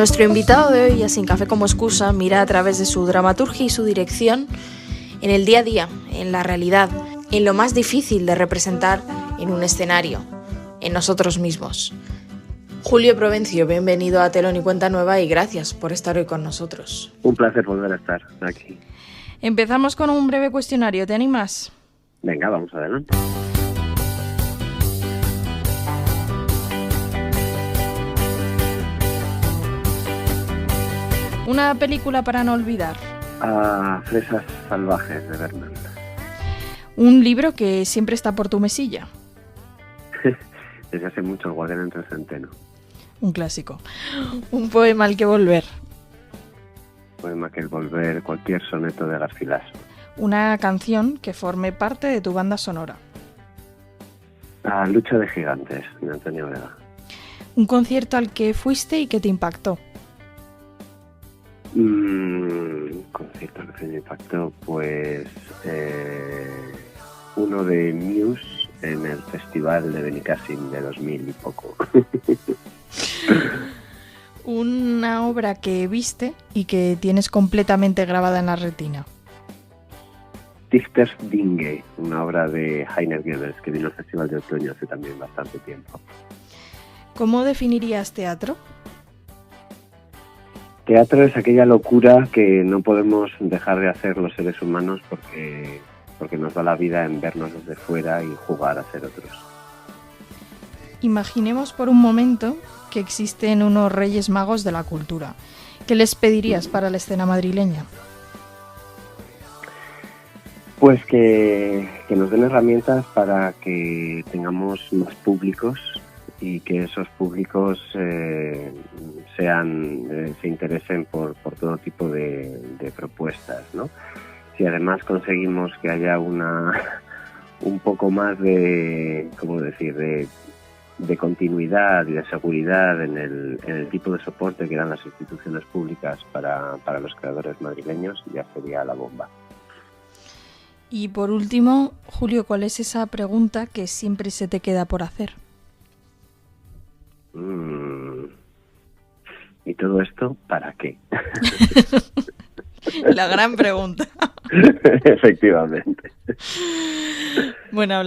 Nuestro invitado de hoy, a Sin Café como Excusa, mira a través de su dramaturgia y su dirección en el día a día, en la realidad, en lo más difícil de representar en un escenario, en nosotros mismos. Julio Provencio, bienvenido a Telón y Cuenta Nueva y gracias por estar hoy con nosotros. Un placer volver a estar aquí. Empezamos con un breve cuestionario, ¿te animas? Venga, vamos adelante. Una película para no olvidar. Fresas salvajes de Berman. Un libro que siempre está por tu mesilla. Desde hace mucho, El guardián entre el centeno. Un clásico. Un poema al que volver. Poema que el volver, cualquier soneto de Garcilaso. Una canción que forme parte de tu banda sonora. La lucha de gigantes, de Antonio Vega. Un concierto al que fuiste y que te impactó. Concierto que me impactó, pues uno de Muse en el festival de Benicàssim de 2000 y poco. Una obra que viste y que tienes completamente grabada en la retina. Dichter's Dinge, una obra de Heiner Goebbels que vino al Festival de Otoño hace también bastante tiempo. ¿Cómo definirías teatro? Teatro es aquella locura que no podemos dejar de hacer los seres humanos porque nos da la vida en vernos desde fuera y jugar a ser otros. Imaginemos por un momento que existen unos Reyes Magos de la cultura. ¿Qué les pedirías para la escena madrileña? Pues que nos den herramientas para que tengamos más públicos y que esos públicos se interesen por todo tipo de propuestas, ¿no? Si además conseguimos que haya un poco más de continuidad y de seguridad en el tipo de soporte que dan las instituciones públicas para los creadores madrileños, ya sería la bomba. Y por último, Julio, ¿cuál es esa pregunta que siempre se te queda por hacer? ¿Y todo esto para qué? La gran pregunta. Efectivamente. Bueno,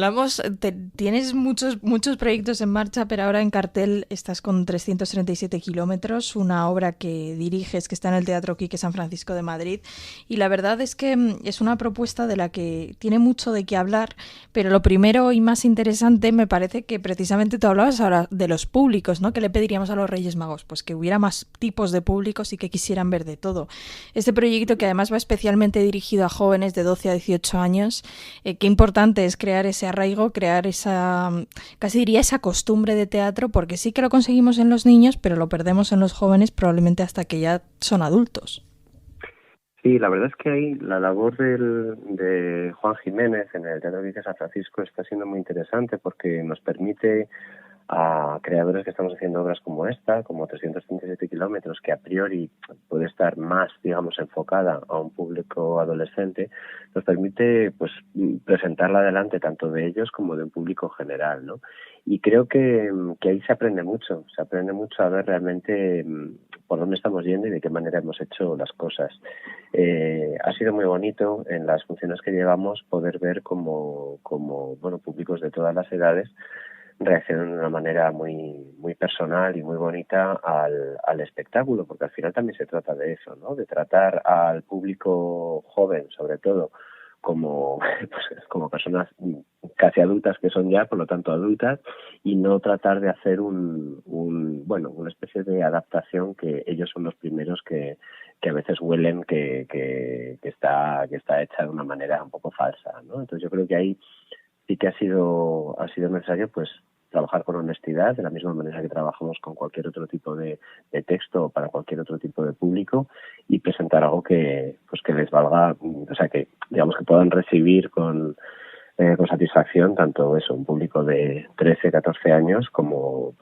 tienes muchos proyectos en marcha, pero ahora en cartel estás con 337 kilómetros, una obra que diriges que está en el Teatro Quique San Francisco de Madrid, y la verdad es que es una propuesta de la que tiene mucho de qué hablar, pero lo primero y más interesante me parece que precisamente tú hablabas ahora de los públicos, ¿no? ¿Qué le pediríamos a los Reyes Magos? Pues que hubiera más tipos de públicos y que quisieran ver de todo. Este proyecto, que además va especialmente dirigido a jóvenes de 12 a 18 años, qué importante es crear ese arraigo, crear esa, casi diría, esa costumbre de teatro, porque sí que lo conseguimos en los niños, pero lo perdemos en los jóvenes probablemente hasta que ya son adultos. Sí, la verdad es que ahí la labor de Juan Jiménez en el Teatro Quique San Francisco está siendo muy interesante porque nos permite a creadores que estamos haciendo obras como esta, como 337 kilómetros, que a priori puede estar más, digamos, enfocada a un público adolescente, nos permite pues presentarla delante tanto de ellos como de un público general, ¿no? Y creo que ahí se aprende mucho a ver realmente por dónde estamos yendo y de qué manera hemos hecho las cosas. Ha sido muy bonito en las funciones que llevamos poder ver como públicos de todas las edades reaccionan de una manera muy muy personal y muy bonita al espectáculo, porque al final también se trata de eso, ¿no? De tratar al público joven, sobre todo, como personas casi adultas que son ya, por lo tanto adultas, y no tratar de hacer una especie de adaptación que ellos son los primeros que a veces huelen que está hecha de una manera un poco falsa, ¿no? Entonces yo creo que ahí sí que ha sido necesario pues trabajar con honestidad, de la misma manera que trabajamos con cualquier otro tipo de texto o para cualquier otro tipo de público, y presentar algo que les valga, o sea, que digamos que puedan recibir con satisfacción tanto un público de 13, 14 años como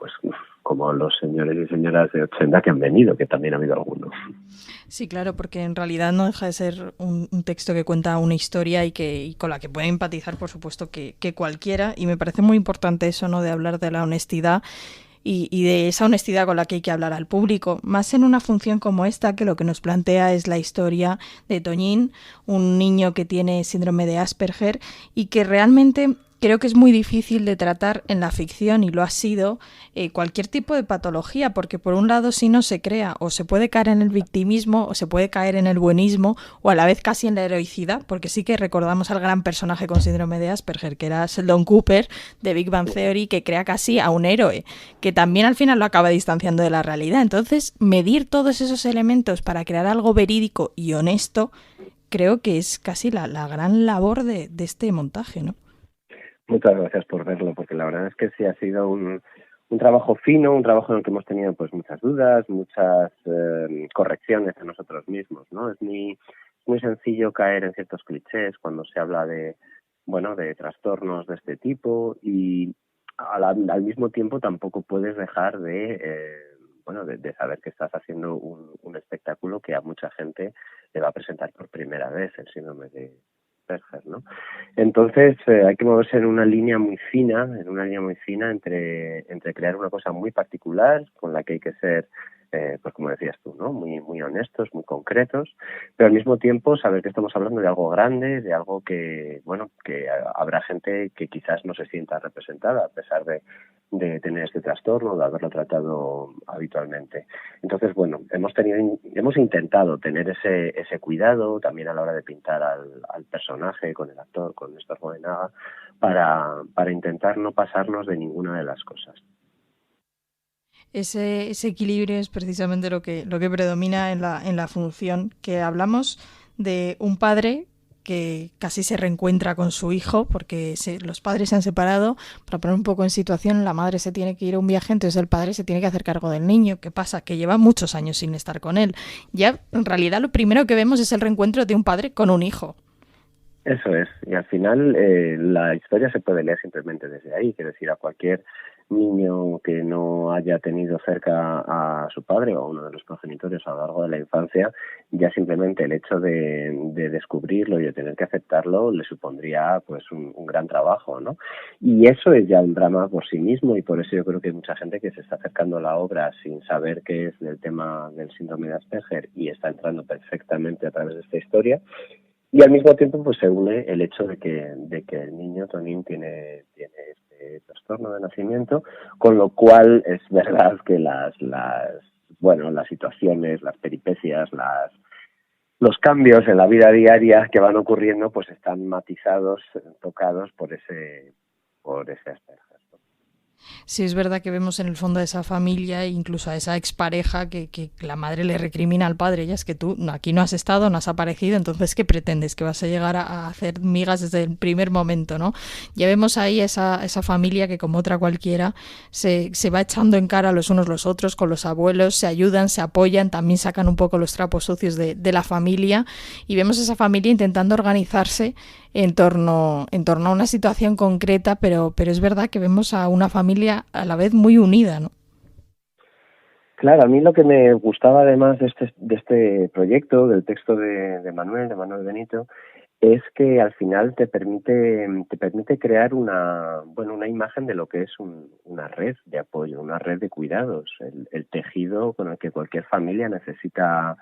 los señores y señoras de 80 que han venido, que también ha habido algunos. Sí, claro, porque en realidad no deja de ser un texto que cuenta una historia y con la que puede empatizar, por supuesto, que cualquiera, y me parece muy importante eso, ¿no?, de hablar de la honestidad y de esa honestidad con la que hay que hablar al público, más en una función como esta, que lo que nos plantea es la historia de Toñín, un niño que tiene síndrome de Asperger y que realmente creo que es muy difícil de tratar en la ficción, y lo ha sido, cualquier tipo de patología, porque por un lado si no se crea, o se puede caer en el victimismo, o se puede caer en el buenismo, o a la vez casi en la heroicidad, porque sí que recordamos al gran personaje con síndrome de Asperger, que era Sheldon Cooper de Big Bang Theory, que crea casi a un héroe, que también al final lo acaba distanciando de la realidad. Entonces, medir todos esos elementos para crear algo verídico y honesto, creo que es casi la gran labor de este montaje, ¿no? Muchas gracias por verlo, porque la verdad es que sí ha sido un trabajo fino, un trabajo en el que hemos tenido pues muchas dudas, muchas correcciones a nosotros mismos, ¿no? Es muy sencillo caer en ciertos clichés cuando se habla de, bueno, de trastornos de este tipo, y al mismo tiempo tampoco puedes dejar de saber que estás haciendo un espectáculo que a mucha gente le va a presentar por primera vez el síndrome de Asperger, ¿no? Entonces hay que moverse en una línea muy fina entre crear una cosa muy particular con la que hay que ser, pues como decías tú, ¿no? Muy honestos, muy concretos, pero al mismo tiempo saber que estamos hablando de algo grande, de algo que, bueno, que habrá gente que quizás no se sienta representada a pesar de tener este trastorno, de haberlo tratado habitualmente. Entonces, bueno, hemos intentado tener ese cuidado también a la hora de pintar al personaje, con el actor, con Néstor Goenaga, para intentar no pasarnos de ninguna de las cosas. Ese equilibrio es precisamente lo que predomina en la función, que hablamos de un padre que casi se reencuentra con su hijo porque los padres se han separado. Para poner un poco en situación, la madre se tiene que ir a un viaje, entonces el padre se tiene que hacer cargo del niño. ¿Qué pasa? Que lleva muchos años sin estar con él. Ya en realidad lo primero que vemos es el reencuentro de un padre con un hijo. Eso es, y al final la historia se puede leer simplemente desde ahí, quiero decir, a cualquier niño que no haya tenido cerca a su padre o a uno de los progenitores a lo largo de la infancia, ya simplemente el hecho de descubrirlo y de tener que aceptarlo le supondría pues un gran trabajo, ¿no? Y eso es ya un drama por sí mismo, y por eso yo creo que hay mucha gente que se está acercando a la obra sin saber qué es del tema del síndrome de Asperger y está entrando perfectamente a través de esta historia. Y al mismo tiempo pues se une el hecho de que el niño Tonín tiene este trastorno de nacimiento, con lo cual es verdad que las situaciones, las peripecias, los cambios en la vida diaria que van ocurriendo pues están matizados, tocados por ese Asperger. Sí, es verdad que vemos en el fondo a esa familia, incluso a esa expareja, que la madre le recrimina al padre: ya es que tú aquí no has estado, no has aparecido, entonces ¿qué pretendes? Que vas a llegar a hacer migas desde el primer momento, ¿no? Ya vemos ahí esa familia que, como otra cualquiera, se va echando en cara los unos los otros, con los abuelos, se ayudan, se apoyan, también sacan un poco los trapos sucios de la familia, y vemos a esa familia intentando organizarse en torno a una situación concreta, pero es verdad que vemos a una familia a la vez muy unida, ¿no? Claro, a mí lo que me gustaba además de este proyecto, del texto de Manuel Benito, es que al final te permite crear una imagen de lo que es una red de apoyo, una red de cuidados, el tejido con el que cualquier familia necesita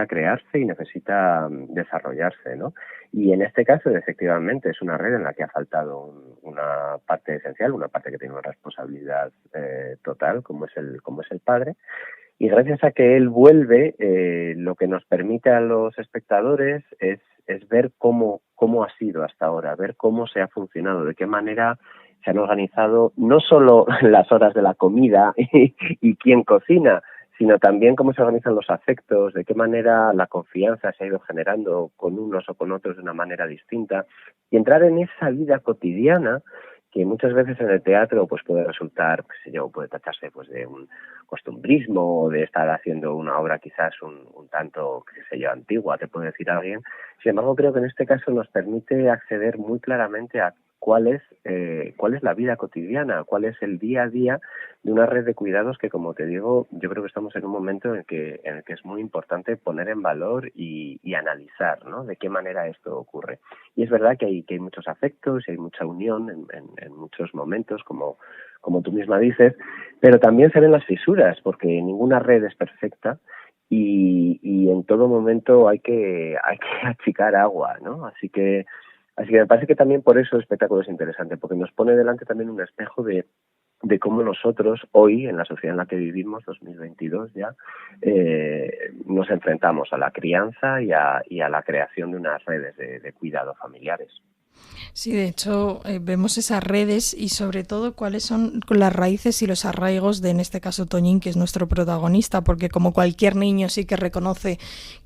crearse y necesita desarrollarse, ¿no? Y en este caso, efectivamente, es una red en la que ha faltado una parte esencial, una parte que tiene una responsabilidad total, como es el padre. Y gracias a que él vuelve, lo que nos permite a los espectadores es ver cómo ha sido hasta ahora, ver cómo se ha funcionado, de qué manera se han organizado no solo las horas de la comida y quién cocina, sino también cómo se organizan los afectos, de qué manera la confianza se ha ido generando con unos o con otros de una manera distinta, y entrar en esa vida cotidiana que muchas veces en el teatro pues puede resultar, puede tratarse pues de un costumbrismo o de estar haciendo una obra quizás un tanto, antigua, te puede decir alguien. Sin embargo, creo que en este caso nos permite acceder muy claramente a cuál es la vida cotidiana, cuál es el día a día de una red de cuidados que, como te digo, yo creo que estamos en un momento en el que es muy importante poner en valor y analizar, ¿no?, de qué manera esto ocurre. Y es verdad que hay muchos afectos y hay mucha unión en muchos momentos, como tú misma dices, pero también se ven las fisuras, porque ninguna red es perfecta y en todo momento hay que achicar agua, ¿no? Así que me parece que también por eso el espectáculo es interesante, porque nos pone delante también un espejo de cómo nosotros hoy, en la sociedad en la que vivimos, 2022 ya, nos enfrentamos a la crianza y a la creación de unas redes de cuidado familiares. Sí, de hecho, vemos esas redes y sobre todo cuáles son las raíces y los arraigos de, en este caso, Toñín, que es nuestro protagonista, porque como cualquier niño sí que reconoce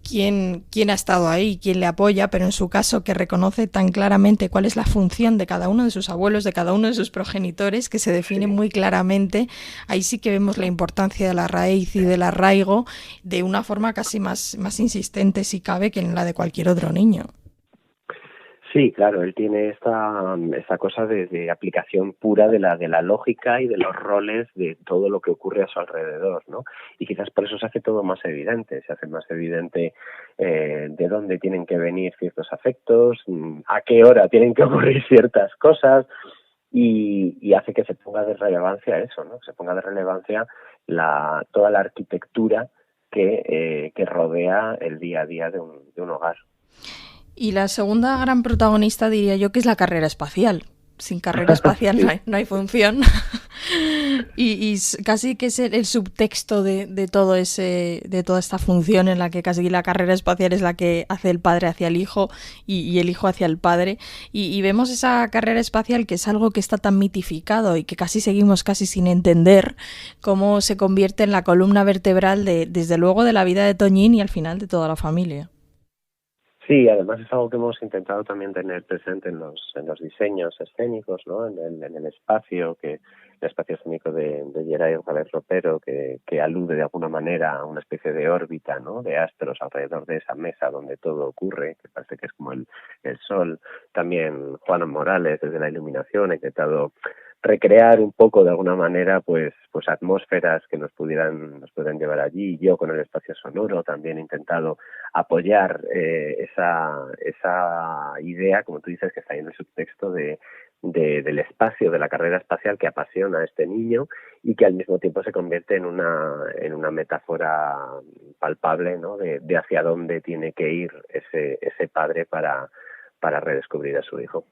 quién ha estado ahí, quién le apoya, pero en su caso que reconoce tan claramente cuál es la función de cada uno de sus abuelos, de cada uno de sus progenitores, que se define muy claramente. Ahí sí que vemos la importancia de la raíz y del arraigo de una forma casi más insistente, si cabe, que en la de cualquier otro niño. Sí, claro, él tiene esta cosa de aplicación pura de la lógica y de los roles de todo lo que ocurre a su alrededor, ¿no? Y quizás por eso se hace todo más evidente, se hace más evidente de dónde tienen que venir ciertos afectos, a qué hora tienen que ocurrir ciertas cosas, y hace que se ponga de relevancia eso, ¿no? Se ponga de relevancia toda la arquitectura que rodea el día a día de un hogar. Y la segunda gran protagonista diría yo que es la carrera espacial. Sin carrera espacial sí. no hay función. y casi que es el subtexto de todo de toda esta función en la que casi la carrera espacial es la que hace el padre hacia el hijo y el hijo hacia el padre. Y vemos esa carrera espacial que es algo que está tan mitificado y que casi seguimos casi sin entender cómo se convierte en la columna vertebral desde luego de la vida de Toñín y al final de toda la familia. Sí, además es algo que hemos intentado también tener presente en los diseños escénicos, ¿no? En el espacio, el espacio escénico de Geray González Ropero, que alude de alguna manera a una especie de órbita, ¿no?, de astros alrededor de esa mesa donde todo ocurre, que parece que es como el sol. También Juan Morales, desde la iluminación, ha intentado recrear un poco de alguna manera pues atmósferas que nos pudieran llevar allí. Yo con el espacio sonoro también he intentado apoyar esa idea, como tú dices, que está ahí en el subtexto del espacio, de la carrera espacial que apasiona a este niño y que al mismo tiempo se convierte en una metáfora palpable, ¿no?, de hacia dónde tiene que ir ese padre para redescubrir a su hijo.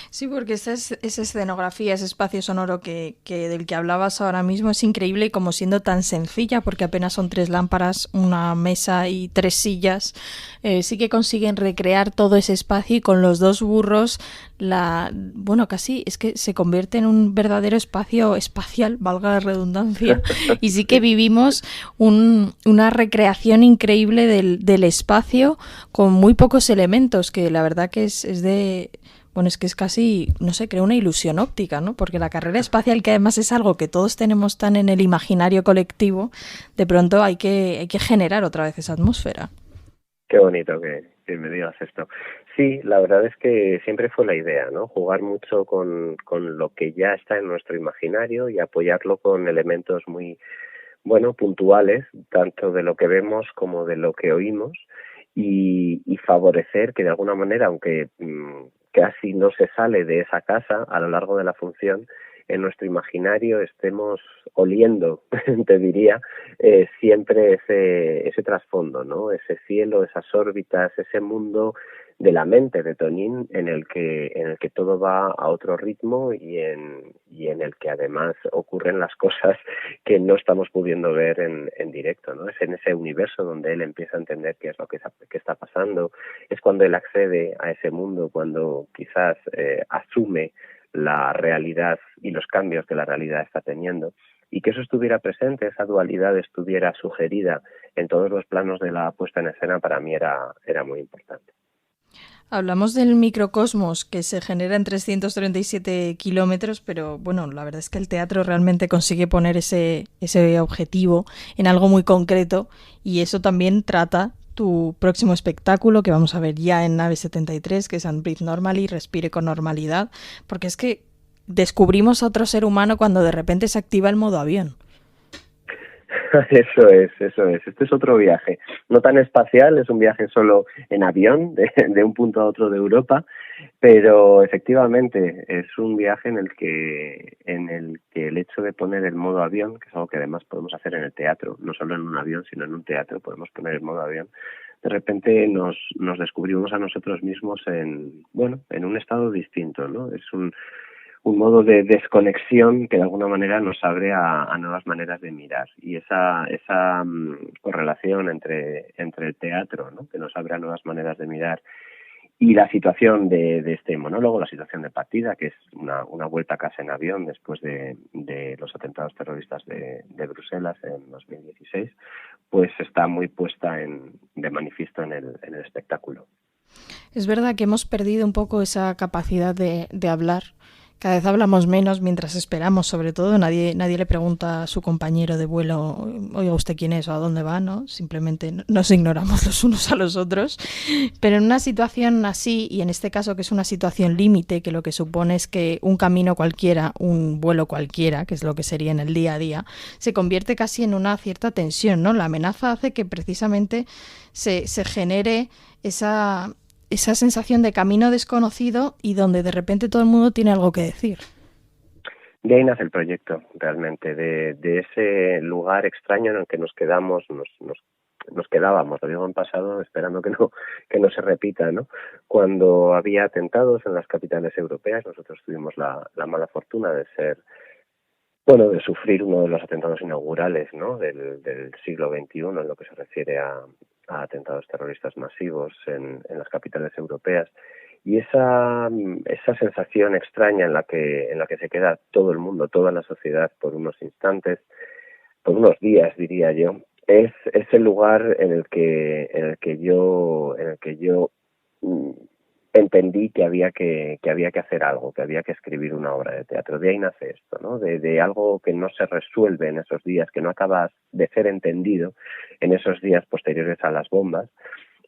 Sí, porque esa escenografía, ese espacio sonoro que del que hablabas ahora mismo es increíble y como siendo tan sencilla, porque apenas son 3 lámparas, una mesa y 3 sillas, sí que consiguen recrear todo ese espacio y con los 2 burros, casi es que se convierte en un verdadero espacio espacial, valga la redundancia, y sí que vivimos una recreación increíble del espacio con muy pocos elementos, que la verdad que es de... Bueno, es que es casi, no sé, crea una ilusión óptica, ¿no? Porque la carrera espacial, que además es algo que todos tenemos tan en el imaginario colectivo, de pronto hay que generar otra vez esa atmósfera. Qué bonito que me digas esto. Sí, la verdad es que siempre fue la idea, ¿no? Jugar mucho con lo que ya está en nuestro imaginario y apoyarlo con elementos muy, puntuales, tanto de lo que vemos como de lo que oímos, y favorecer que de alguna manera, aunque casi no se sale de esa casa a lo largo de la función, en nuestro imaginario estemos oliendo, te diría, siempre ese trasfondo, ¿no? Ese cielo, esas órbitas, ese mundo de la mente de Toñín en el que todo va a otro ritmo y en el que además ocurren las cosas que no estamos pudiendo ver en directo, ¿no? Es en ese universo donde él empieza a entender qué es lo que está pasando. Es cuando él accede a ese mundo, cuando quizás asume la realidad y los cambios que la realidad está teniendo, y que eso estuviera presente, esa dualidad estuviera sugerida en todos los planos de la puesta en escena, para mí era muy importante. Hablamos del microcosmos que se genera en 337 kilómetros, pero bueno, la verdad es que el teatro realmente consigue poner ese objetivo en algo muy concreto y eso también trata tu próximo espectáculo que vamos a ver ya en Nave 73, que es And Breathe Normally, Respire con normalidad, porque es que descubrimos a otro ser humano cuando de repente se activa el modo avión. Eso es, eso es. Este es otro viaje, no tan espacial, es un viaje solo en avión, de un punto a otro de Europa, pero efectivamente es un viaje en el que el hecho de poner el modo avión, que es algo que además podemos hacer en el teatro, no solo en un avión, sino en un teatro, podemos poner el modo avión, de repente nos descubrimos a nosotros mismos en un estado distinto, ¿no? Es un modo de desconexión que de alguna manera nos abre a nuevas maneras de mirar. Y esa correlación entre el teatro, ¿no? Que nos abre a nuevas maneras de mirar, y la situación de este monólogo, la situación de partida, que es una vuelta a casa en avión después de los atentados terroristas de Bruselas en 2016, pues está muy puesta de manifiesto en el espectáculo. Es verdad que hemos perdido un poco esa capacidad de hablar. Cada vez hablamos menos mientras esperamos, sobre todo. Nadie le pregunta a su compañero de vuelo, oiga, ¿usted quién es o a dónde va? ¿No? Simplemente nos ignoramos los unos a los otros. Pero en una situación así, y en este caso que es una situación límite, que lo que supone es que un camino cualquiera, un vuelo cualquiera, que es lo que sería en el día a día, se convierte casi en una cierta tensión, ¿no? La amenaza hace que precisamente se genere esa sensación de camino desconocido y donde de repente todo el mundo tiene algo que decir. De ahí nace el proyecto, realmente, de ese lugar extraño en el que nos quedamos, nos quedábamos, lo digo en pasado, esperando que no se repita, ¿no? Cuando había atentados en las capitales europeas, nosotros tuvimos la mala fortuna de de sufrir uno de los atentados inaugurales, ¿no? Del siglo XXI en lo que se refiere a atentados terroristas masivos en las capitales europeas. Y esa sensación extraña en la que se queda todo el mundo, toda la sociedad por unos instantes, por unos días, diría yo, es el lugar en el que yo mm, entendí que había que hacer algo, que había que escribir una obra de teatro. De ahí nace esto, ¿no? De algo que no se resuelve en esos días, que no acaba de ser entendido en esos días posteriores a las bombas,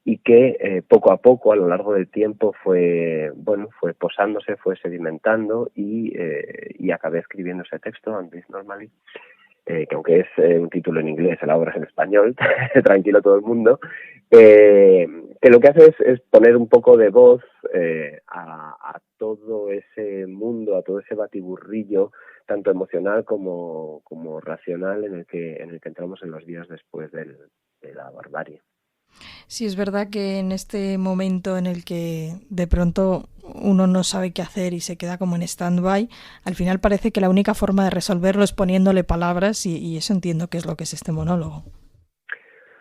y que poco a poco, a lo largo del tiempo, fue posándose, fue sedimentando, y acabé escribiendo ese texto, And Breathe Normally, que aunque es un título en inglés, la obra es en español, tranquilo todo el mundo, que lo que hace es poner un poco de voz a todo ese mundo, a todo ese batiburrillo, tanto emocional como racional, en el que entramos en los días después de la barbarie. Sí, es verdad que en este momento en el que de pronto uno no sabe qué hacer y se queda como en stand-by, al final parece que la única forma de resolverlo es poniéndole palabras y eso entiendo que es lo que es este monólogo.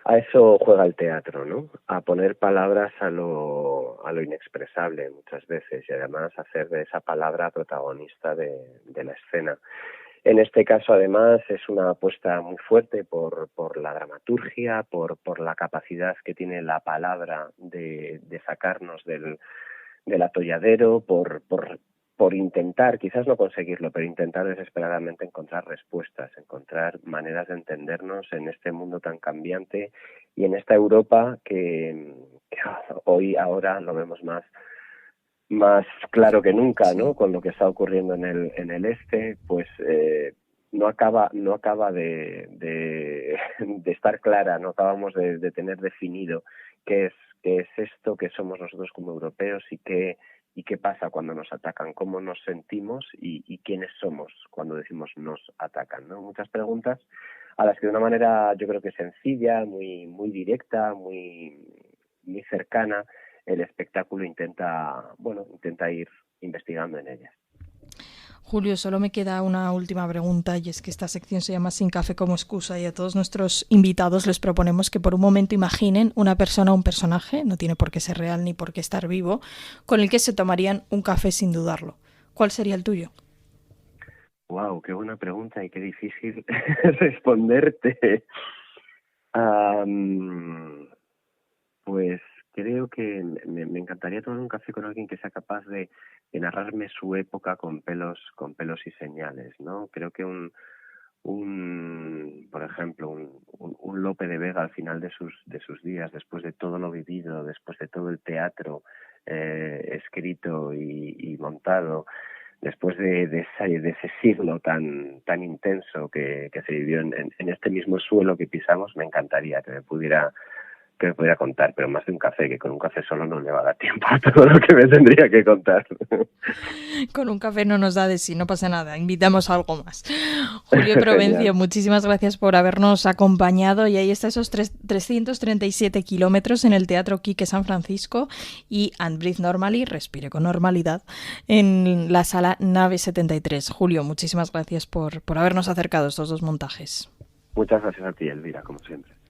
A eso juega el teatro, ¿no? A poner palabras a lo inexpresable muchas veces, y además hacer de esa palabra protagonista de la escena. En este caso, además, es una apuesta muy fuerte por la dramaturgia, por la capacidad que tiene la palabra de sacarnos del atolladero, por intentar, quizás no conseguirlo, pero intentar desesperadamente encontrar respuestas, encontrar maneras de entendernos en este mundo tan cambiante y en esta Europa que hoy, ahora, lo vemos más claro que nunca, ¿no? Sí. Con lo que está ocurriendo en el este, pues no acaba de estar clara, no acabamos de tener definido qué es esto que somos nosotros como europeos, y qué pasa cuando nos atacan, cómo nos sentimos y quiénes somos cuando decimos nos atacan, ¿no? Muchas preguntas a las que de una manera, yo creo que sencilla, muy directa, muy cercana, el espectáculo intenta ir investigando en ellas. Julio, solo me queda una última pregunta y es que esta sección se llama Sin café como excusa y a todos nuestros invitados les proponemos que por un momento imaginen una persona o un personaje, no tiene por qué ser real ni por qué estar vivo, con el que se tomarían un café sin dudarlo. ¿Cuál sería el tuyo? Wow, qué buena pregunta y qué difícil responderte. Um, Pues creo que me encantaría tomar un café con alguien que sea capaz de narrarme su época con pelos y señales, ¿no? Creo que por ejemplo, un Lope de Vega al final de sus días, después de todo lo vivido, después de todo el teatro escrito y montado, después de ese siglo tan intenso que se vivió en este mismo suelo que pisamos, me encantaría que me pudiera contar, pero más de un café, que con un café solo no le va a dar tiempo a todo lo que me tendría que contar. Con un café no nos da de sí, no pasa nada, invitamos a algo más. Julio Provencio, muchísimas gracias por habernos acompañado, y ahí está esos 337 kilómetros en el Teatro Quique San Francisco y And Breathe Normally, respire con normalidad, en la sala Nave 73. Julio, muchísimas gracias por habernos acercado a estos dos montajes. Muchas gracias a ti, Elvira, como siempre.